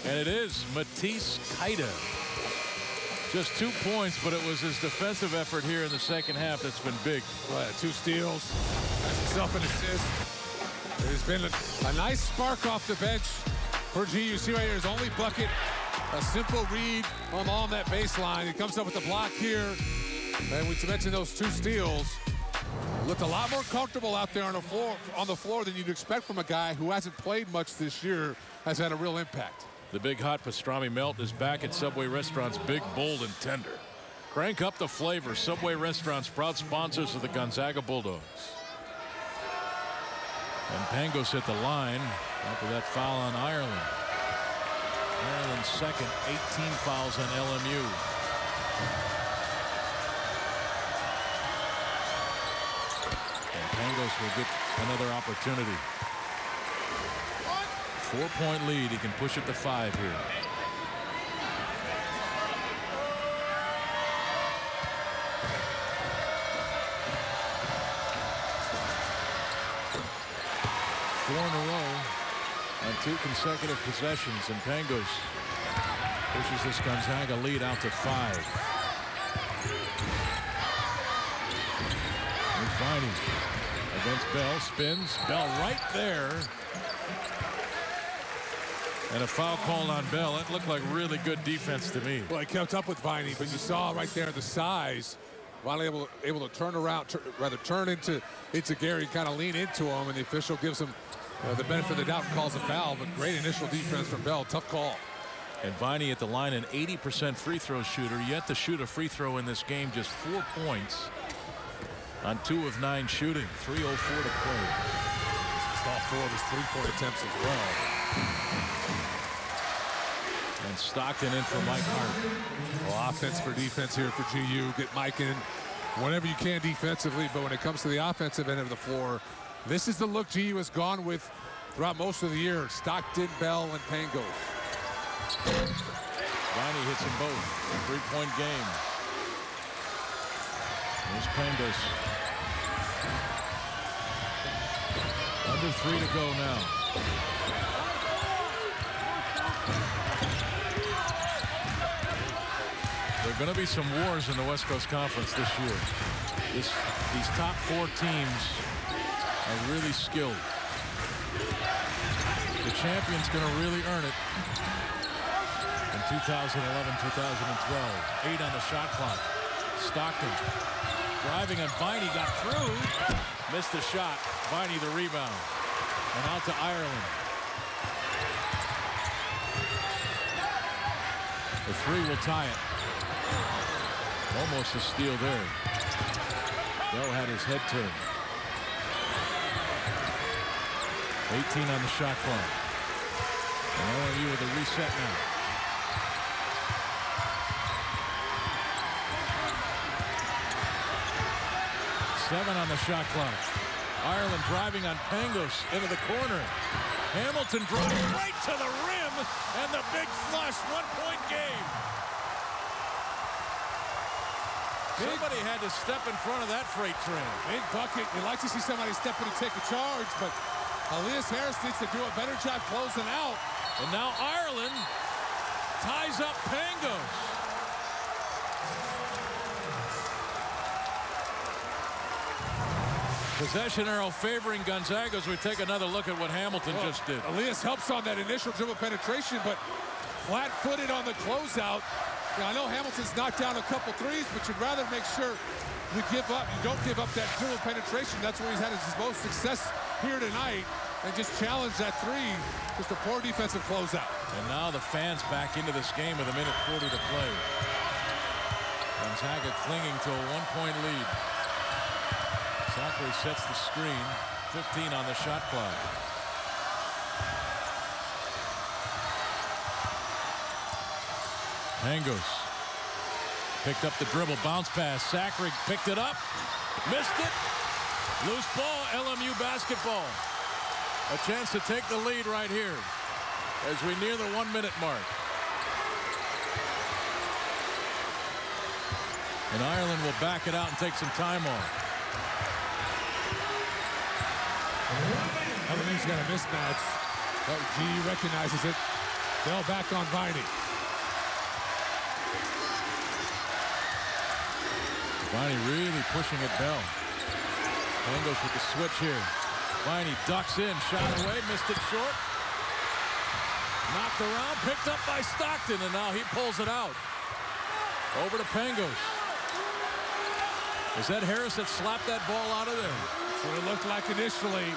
And it is Matisse Kaida. Just 2 points, but it was his defensive effort here in the second half that's been big. Right, 2 steals, has himself an assist. There's been a nice spark off the bench for GU. You see right here, his only bucket, a simple read on that baseline. He comes up with the block here. And we mentioned those 2 steals. Looked a lot more comfortable out there on the floor than you'd expect from a guy who hasn't played much this year, has had a real impact. The big hot pastrami melt is back at Subway Restaurants, big, bold, and tender. Crank up the flavor. Subway Restaurants, proud sponsors of the Gonzaga Bulldogs. And Pangos at the line after that foul on Ireland. Ireland's second, 18 fouls on LMU. And Pangos will get another opportunity. 4-point lead. He can push it to 5 here. Four in a row on 2 consecutive possessions, and Pangos pushes this Gonzaga lead out to 5. And Viney against Bell, spins. Bell right there. And a foul called on Bell. It looked like really good defense to me. Well, he kept up with Viney, but you saw right there the size. Viney able to turn around, turn into Gary, kind of lean into him, and the official gives him the benefit of the doubt and calls a foul. But great initial defense from Bell. Tough call. And Viney at the line, an 80% free throw shooter, yet to shoot a free throw in this game. Just 4 points on 2 of 9 shooting. 3:04 to play. Missed all 4 of his 3-point attempts as well. And Stockton in for Mike Hart. Well, offense for defense here for GU. Get Mike in whenever you can defensively, but when it comes to the offensive end of the floor, this is the look GU has gone with throughout most of the year. Stockton, Bell, and Pangos. Viney hits them both. 3-point game. Here's Pangos. Under 3 to go now. There are going to be some wars in the West Coast Conference this year. These top 4 teams are really skilled. The champion's going to really earn it in 2011, 2012. 8 on the shot clock. Stockton driving, and Viney got through. Missed the shot. Viney the rebound. And out to Ireland. The 3 will tie it. Almost a steal there. Bell had his head turned. 18 on the shot clock. And LMU with a reset now. Seven on the shot clock. Ireland driving on Pangos into the corner. Hamilton driving right to the rim, and the big flush. 1-point game. Somebody had to step in front of that freight train. Big bucket. You'd like to see somebody step in and take a charge, but Elias Harris needs to do a better job closing out. And now Ireland ties up Pangos. Possession arrow favoring Gonzaga as we take another look at what Hamilton just did. Elias helps on that initial dribble penetration, but flat-footed on the closeout. Now, I know Hamilton's knocked down a couple threes, but you'd rather make sure you don't give up that dribble penetration. That's where he's had his most success here tonight, and just challenge that 3. Just a poor defensive closeout. And now the fans back into this game with 1:40 to play. Gonzaga clinging to a 1-point lead. Zachary sets the screen. 15 on the shot clock. Pangos picked up the dribble, bounce pass. Zachary picked it up, missed it. Loose ball, LMU basketball. A chance to take the lead right here as we near the 1-minute mark. And Ireland will back it out and take some time off. LMU's got a mismatch. GU recognizes it. Bell back on Viney. Viney really pushing at Bell. Pangos with the switch here. Viney ducks in, shot away, missed it short. Knocked around, picked up by Stockton, and now he pulls it out. Over to Pangos. Is that Harris that slapped that ball out of there? That's what it looked like initially.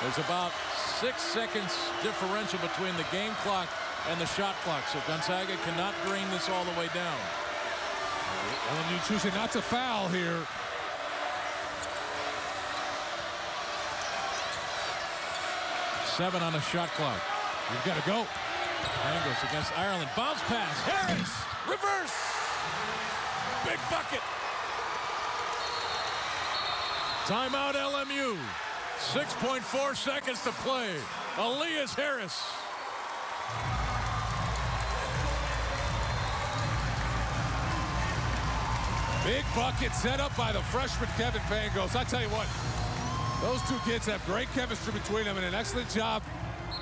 There's about 6 seconds differential between the game clock and the shot clock, so Gonzaga cannot bring this all the way down. LMU choosing not to foul here. Seven on the shot clock. You've got to go. Pangos against Ireland. Bounce pass. Harris. Reverse. Big bucket. Timeout LMU. 6.4 seconds to play. Elias Harris. Big bucket set up by the freshman Kevin Pangos. I tell you what, those two kids have great chemistry between them and an excellent job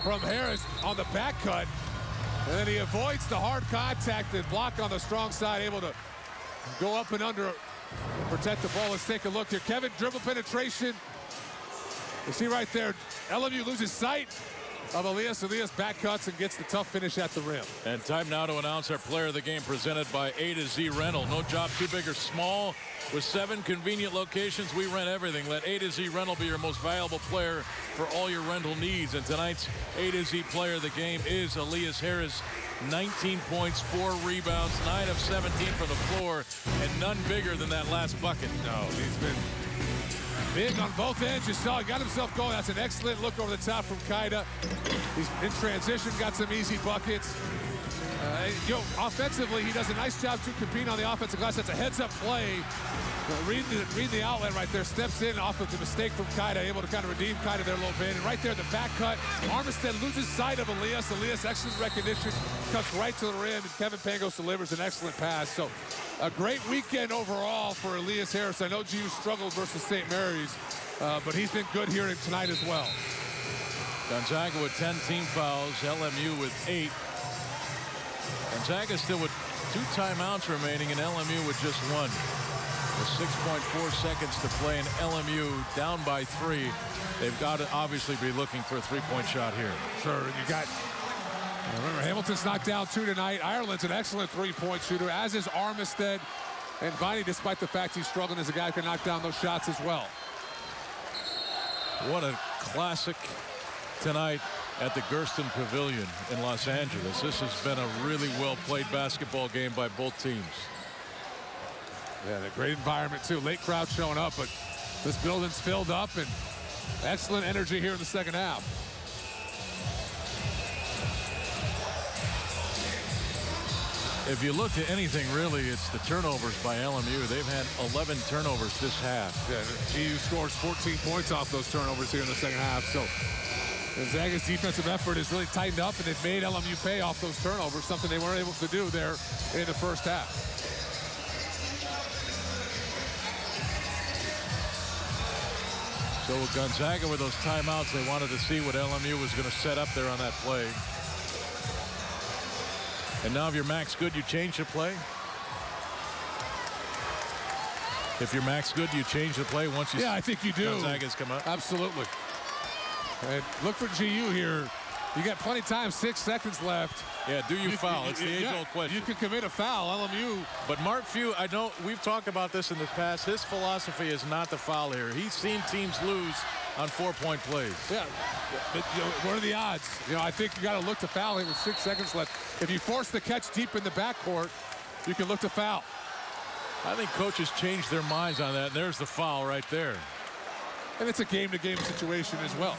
from Harris on the back cut. And then he avoids the hard contact and block on the strong side, able to go up and under, protect the ball. Let's take a look here. Kevin dribble penetration. You see right there, LMU loses sight of Elias. Elias back cuts and gets the tough finish at the rim. And time now to announce our player of the game, presented by A to Z Rental. No job too big or small. With 7 convenient locations, we rent everything. Let A to Z Rental be your most valuable player for all your rental needs. And tonight's A to Z player of the game is Elias Harris. 19 points, 4 rebounds, 9 of 17 from the floor, and none bigger than that last bucket. No, he's been big on both ends. You saw he got himself going. That's an excellent look over the top from Kaida. He's in transition, got some easy buckets. Offensively, he does a nice job to compete on the offensive glass. That's a heads-up play. Read the outlet right there. Steps in off of the mistake from Kaida, able to kind of redeem Kaida there a little bit. And right there, the back cut. Armistead loses sight of Elias. Elias, excellent recognition, cuts right to the rim, and Kevin Pangos delivers an excellent pass. So a great weekend overall for Elias Harris. I know GU struggled versus St. Mary's, but he's been good here tonight as well. Gonzaga with 10 team fouls, LMU with 8. Gonzaga still with 2 timeouts remaining, and LMU with just 1. With 6.4 seconds to play, and LMU down by 3. They've got to obviously be looking for a 3-point shot here. Sure, and you got, remember, Hamilton's knocked down 2 tonight. Ireland's an excellent 3-point shooter, as is Armistead. And Viney, despite the fact he's struggling as a guy who can knock down those shots as well. What a classic tonight at the Gersten Pavilion in Los Angeles. This has been a really well-played basketball game by both teams. Yeah, a great environment, too. Late crowd showing up, but this building's filled up, and excellent energy here in the second half. If you look at anything, really, it's the turnovers by LMU. They've had 11 turnovers this half. Yeah, GU scores 14 points off those turnovers here in the second half. So Gonzaga's defensive effort has really tightened up, and it made LMU pay off those turnovers, something they weren't able to do there in the first half. So with Gonzaga with those timeouts, they wanted to see what LMU was going to set up there on that play. And now if you're max good, you change the play. If you're max good, you change the play once you Yeah, I think you do. Gonzaga's come up. Absolutely. And look for GU here. You got plenty of time, 6 seconds left. Yeah, do you foul? It's the age-old question. You can commit a foul, LMU. But Mark Few, I know we've talked about this in the past. His philosophy is not to foul here. He's seen teams lose on 4-point plays. Yeah, but what are the odds? I think you got to look to foul here with 6 seconds left. If you force the catch deep in the backcourt, you can look to foul. I think coaches change their minds on that, and there's the foul right there. And it's a game-to-game situation as well.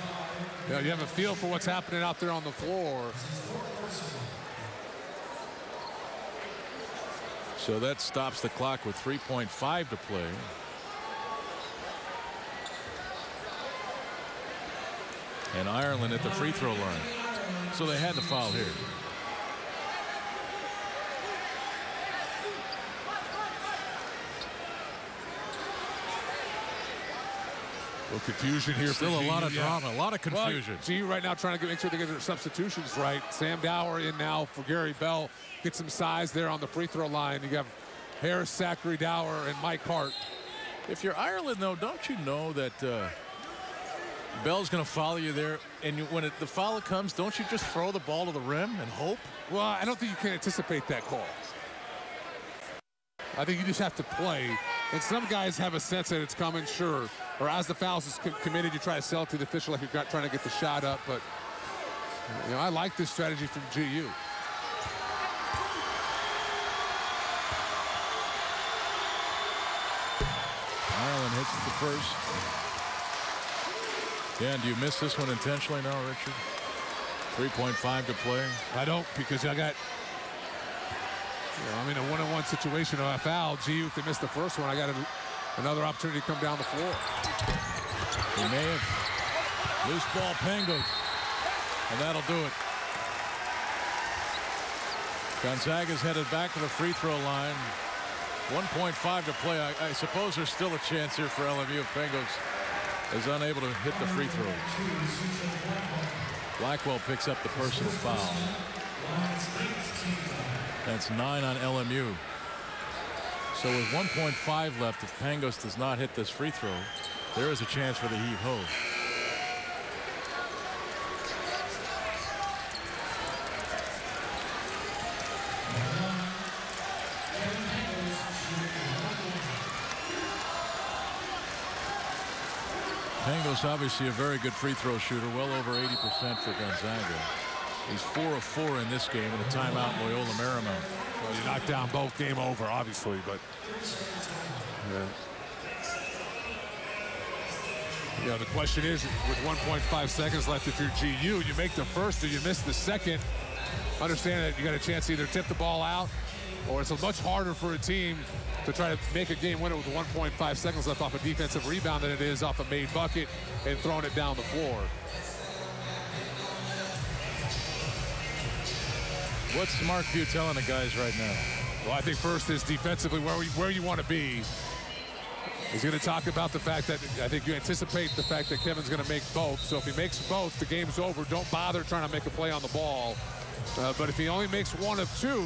You have a feel for what's happening out there on the floor. So that stops the clock with 3.5 to play. And Ireland at the free throw line. So they had to foul here. little confusion here. Still for a lot of GU, drama, a lot of confusion. Well, GU right now trying to make sure they get their substitutions right. Sam Dower in now for Gary Bell. Get some size there on the free throw line. You have Harris, Zachary Dower, and Mike Hart. If you're Ireland, though, don't you know that Bell's going to follow you there? And when the foul comes, don't you just throw the ball to the rim and hope? Well, I don't think you can anticipate that call. I think you just have to play. And some guys have a sense that it's coming, sure. Or as the foul is committed, you try to sell it to the official like you're trying to get the shot up. But, you know, I like this strategy from GU. Ireland hits the first. Dan, do you miss this one intentionally now, Richard? 3.5 to play. I don't, because I got, I'm in a one-on-one situation. I foul. GU, if they missed the first one, I got another opportunity to come down the floor. He may have. Loose ball, Pangos. And that'll do it. Gonzaga's headed back to the free throw line. 1.5 to play. I suppose there's still a chance here for LMU if Pangos is unable to hit the free throw. Blackwell picks up the personal foul. That's 9 on LMU. So with 1.5 left, if Pangos does not hit this free throw, there is a chance for the heave-ho. Pangos obviously a very good free throw shooter, well over 80% for Gonzaga. He's 4 of 4 in this game with a timeout in Loyola Marymount. Well, you knocked down both, game over, obviously, but yeah, the question is, with 1.5 seconds left, if you're GU, you make the first or you miss the second. Understand that you got a chance to either tip the ball out, or it's much harder for a team to try to make a game winner with 1.5 seconds left off a defensive rebound than it is off a made bucket and throwing it down the floor. What's Mark Few telling the guys right now? Well, I think first is defensively where you want to be. He's going to talk about the fact that I think you anticipate the fact that Kevin's going to make both. So if he makes both, the game's over. Don't bother trying to make a play on the ball. But if he only makes one of two,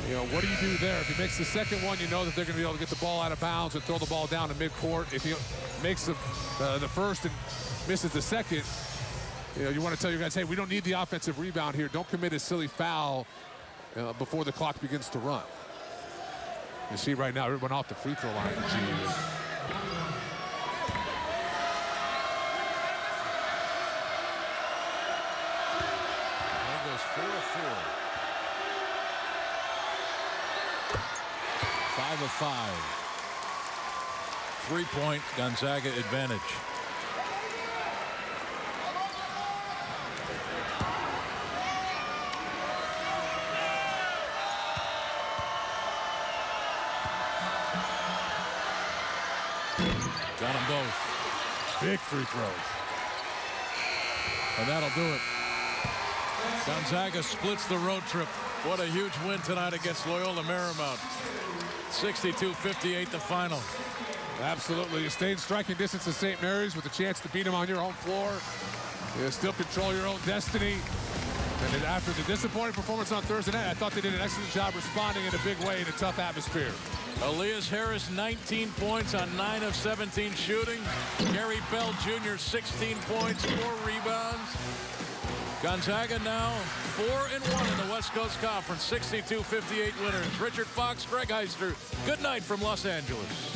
you know, what do you do there? If he makes the second one, you know that they're going to be able to get the ball out of bounds and throw the ball down to midcourt. If he makes the first and misses the second, you know, you want to tell your guys, hey, we don't need the offensive rebound here. Don't commit a silly foul before the clock begins to run. You see right now, everyone off the free throw line for GU. That goes 4 of 4. 5 of 5. 3-point Gonzaga advantage. Got them both. Big free throws. And that'll do it. Gonzaga splits the road trip. What a huge win tonight against Loyola Marymount. 62-58 the final. Absolutely. You stay in striking distance of St. Mary's with a chance to beat them on your home floor. You still control your own destiny. And then after the disappointing performance on Thursday night, I thought they did an excellent job responding in a big way in a tough atmosphere. Elias Harris, 19 points on 9 of 17 shooting. Gary Bell Jr., 16 points, 4 rebounds. Gonzaga now 4-1 in the West Coast Conference. 62-58 winners. Richard Fox, Greg Heister. Good night from Los Angeles.